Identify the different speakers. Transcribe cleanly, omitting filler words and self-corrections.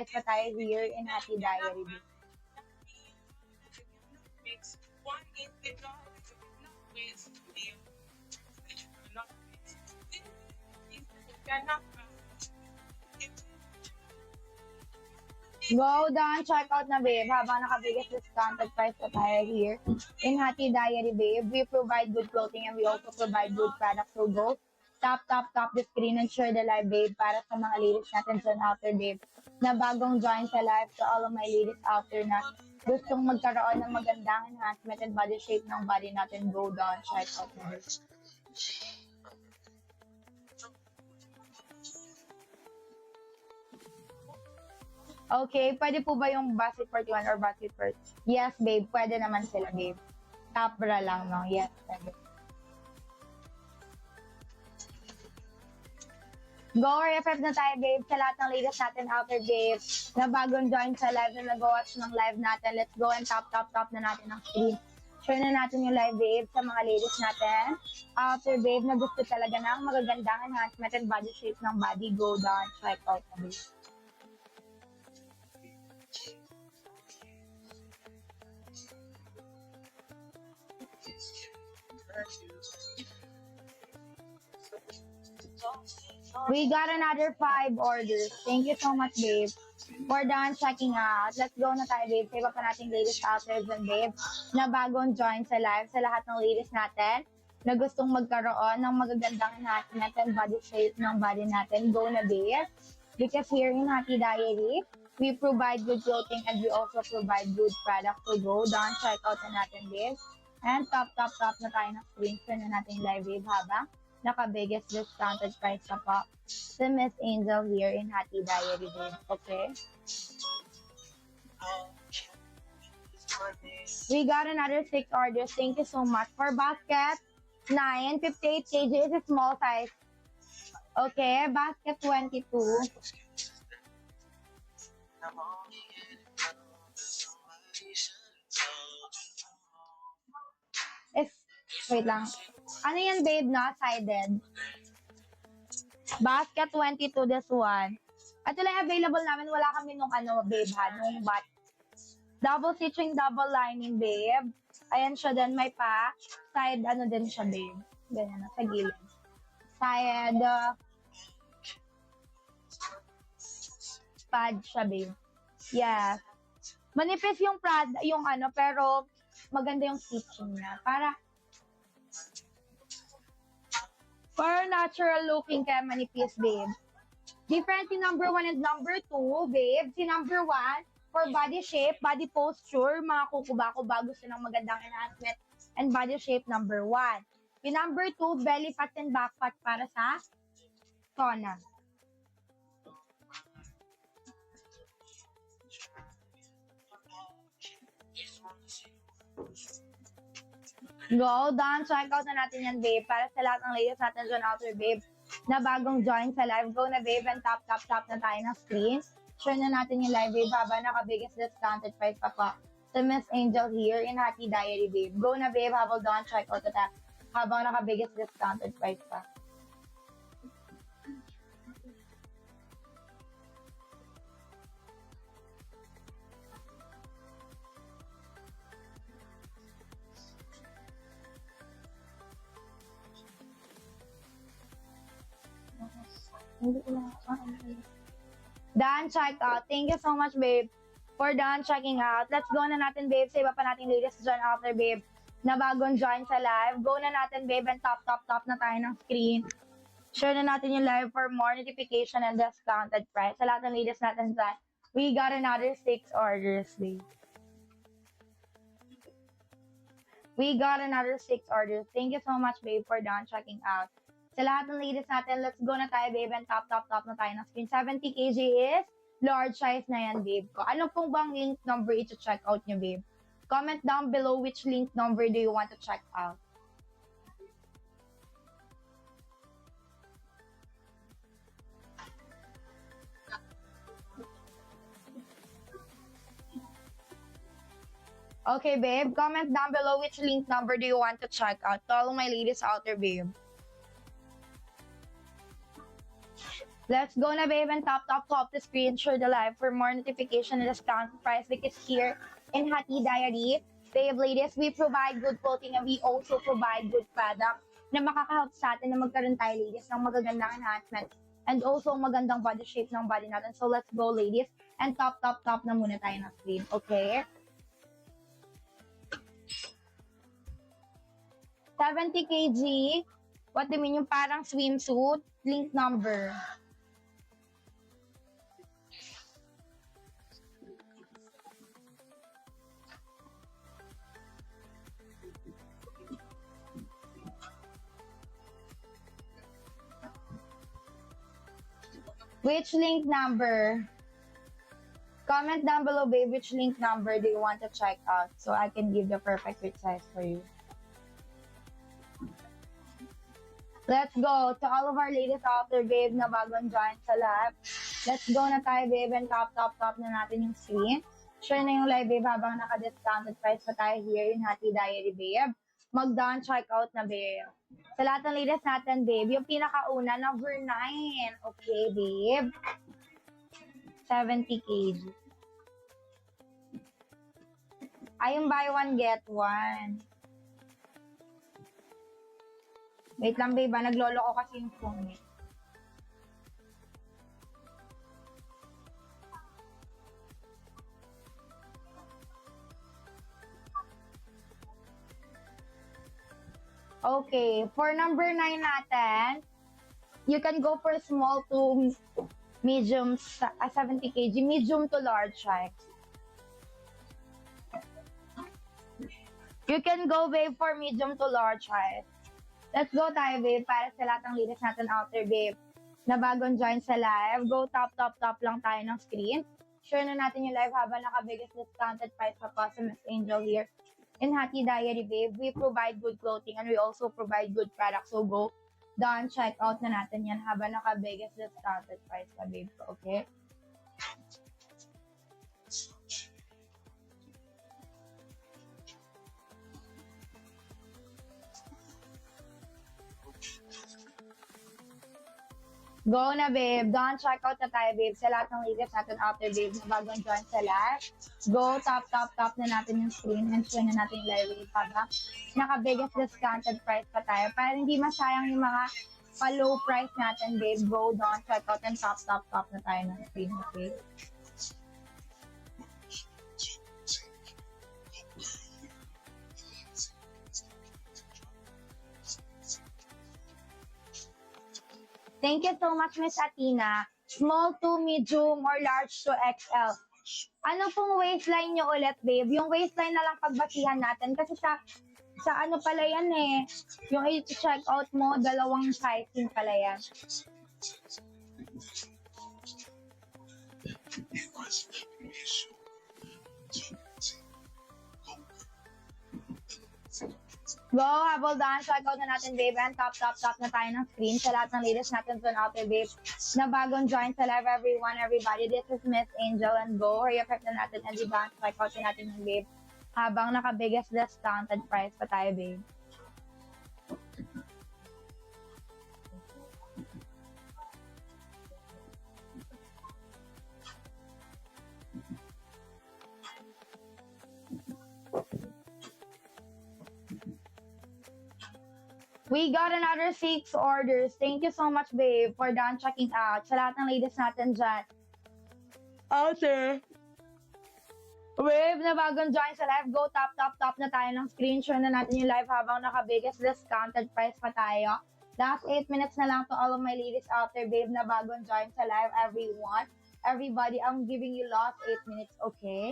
Speaker 1: price pa tayo here in Happy Diary, babe. Go down, check out na, babe. Habang nakabigas discounted price pa tayo here in Happy Diary, babe. We provide good clothing and we also provide good products. So go tap the screen and share the live, babe, para sa mga ladies natin dyan out there, babe, na bagong join sa live, to all of my ladies out there na gustong magkaroon ng magandang enhancement and body shape ng body natin. Go down, check out na, babe. Okay, pwede po ba yung basket 41 or basket 40? Yes, babe, pwede naman sila, babe. Top bra lang, no? Yes, pwede. Go RFF na tayo, babe, sa lahat ng ladies natin out there, babe, na bagong join sa live na nag-watch ng live natin. Let's go and tap na natin ang screen. Share na natin yung live, babe, sa mga ladies natin out there, babe, na gusto talaga ng magagandang enhancement and body shape ng body. Go down, check out na, babe. We got another 5 orders. Thank you so much, babe. We're done checking out. Let's go na tayo, babe. Sa iba pa nating ladies out there dyan, babe, na bagong join sa live, sa lahat ng ladies natin na gustong magkaroon ng magagandang enhancement and body shape ng body natin. Go na, babe. Because here in Happy Diary, we provide good clothing and we also provide good products. So go down, check out na natin, babe. And tap na tayo ng screen. Share na natin live, babe, habang naka-biggest discounted price na po sa Miss Angel here in Happy Diary, babe. Okay? We got another 6 orders. Thank you so much. For basket 9, 58 kg is a small size. Okay, basket 22. Wait lang. Ano yan, babe, na? Sided. Basket 22, this one. Ito lang available namin. Wala kami nung babe, ha? Nung bat. Double stitching, double lining, babe. Ayan siya din. May pa. Side, din siya, babe. Ganyan na, sa gilid. Side, pad siya, babe. Yes. Manifest yung pad, pero maganda yung stitching niya. Para natural looking kaya manipis, babe. Different si number 1 and number 2, babe. Si number 1, for body shape, body posture, mga kukuba-kuba, gusto ng magandang enhancement and body shape, number 1. Yung number 2, belly fat and back fat para sa tona. Go down, check out na natin yan, babe, para sa lahat ng ladies natin dyan out there, babe, na bagong join sa live. Go na, babe, and tap na tayo ng screen. Share na natin yung live, babe, haba naka-biggest discounted price pa po sa Miss Angel here in Happy Diary, babe. Go na, babe, habang doon, check out na tayo, habang naka-biggest discounted price pa. Dan, check out. Thank you so much, babe, for done checking out. Let's go na natin, babe, sa iba pa nating ladies dyan out there, babe, na bagong join sa live. Go na natin, babe, and tap na tayo ng screen. Share na natin yung live for more notification and discounted price. Sa lahat ng ladies natin dyan, we got another 6 orders, babe. We got another 6 orders. Thank you so much, babe, for done checking out. Sa lahat ng ladies natin, let's go na tayo, babe, and tap na tayo ng screen. 70 kg is large size na yan, babe ko. Ano pong bang link number i-check out nyo, babe? Comment down below which link number do you want to check out. Okay, babe, comment down below which link number do you want to check out. To all my ladies out there, babe. Let's go na, babe, and top the screen, share the live for more notification and discount price because here in Hati Diary, babe, ladies, we provide good clothing and we also provide good product na makaka-help sa atin na magkaroon tayo, ladies, ng magagandang enhancement and also magandang body shape ng body natin. So let's go, ladies, and top na muna tayo ng screen, okay? 70 kg. What do you mean? Yung parang swimsuit, link number. Which link number? Comment down below, babe, which link number do you want to check out so I can give the perfect fit size for you. Let's go to all of our ladies out there, babe, na bagong join sa live. Let's go na tayo, babe, and top na natin yung screen. Share na yung live, babe, habang naka-discounted price pa tayo here in Hati Diary, babe. Mag-down, check out na, babe. Sa lahat ng ladies natin, babe, yung pinakauna, number 9. Okay, babe. 70 kg. Ay, yung buy one, get one. Wait lang, babe. Naglolo ko kasi yung phone. Okay. For number 9 natin, you can go for small to medium, 70 kg, medium to large size. You can go, babe, for medium to large size. Let's go tayo, babe, para sa lahat ng ladies natin out there, babe, na bagong join sa live. Go top lang tayo ng screen. Share na natin yung live habang naka-biggest discounted price pa po sa Miss Angel here. In Hati Diary, babe, we provide good clothing and we also provide good products. So go down, check out na natin yan habang naka-biggest discounted price pa, babe. Okay? Go na, babe. Don't check out na tayo, babe. Sa lahat ng ladies natin out there, babe, na bagong join sa live. Go, top na natin yung screen and share na natin yung live, babe, para naka-biggest discounted price pa tayo. Para hindi masayang yung mga pa-low price natin, babe. Go, don't check out and top na tayo ng screen, okay? Thank you so much, Miss Athena. Small to medium or large to XL. Ano pong waistline nyo ulit, babe? Yung waistline na lang pagbasihan natin. Kasi sa ano pala yan eh. Yung i-check out mo, dalawang sizing pala yan. Go, habol down. Check out na natin, babe. And top na tayo ng screen sa lahat ng ladies natin dun out there, babe. Na bagong join sa live, everybody. This is Miss Angel and go. Hurry up na natin and diba? Check out na natin yung babe. Habang naka-biggest discounted price pa tayo, babe. We got another 6 orders. Thank you so much, babe, for done checking out. Sa lahat ng ladies natin dyan. Okay. Babe, na bagong join sa live, go top na tayo ng screen. Share na natin yung live habang naka-biggest discounted price pa tayo. Last 8 minutes na lang to all of my ladies out there, babe, na bagong join sa live, everyone. Everybody, I'm giving you last 8 minutes, okay?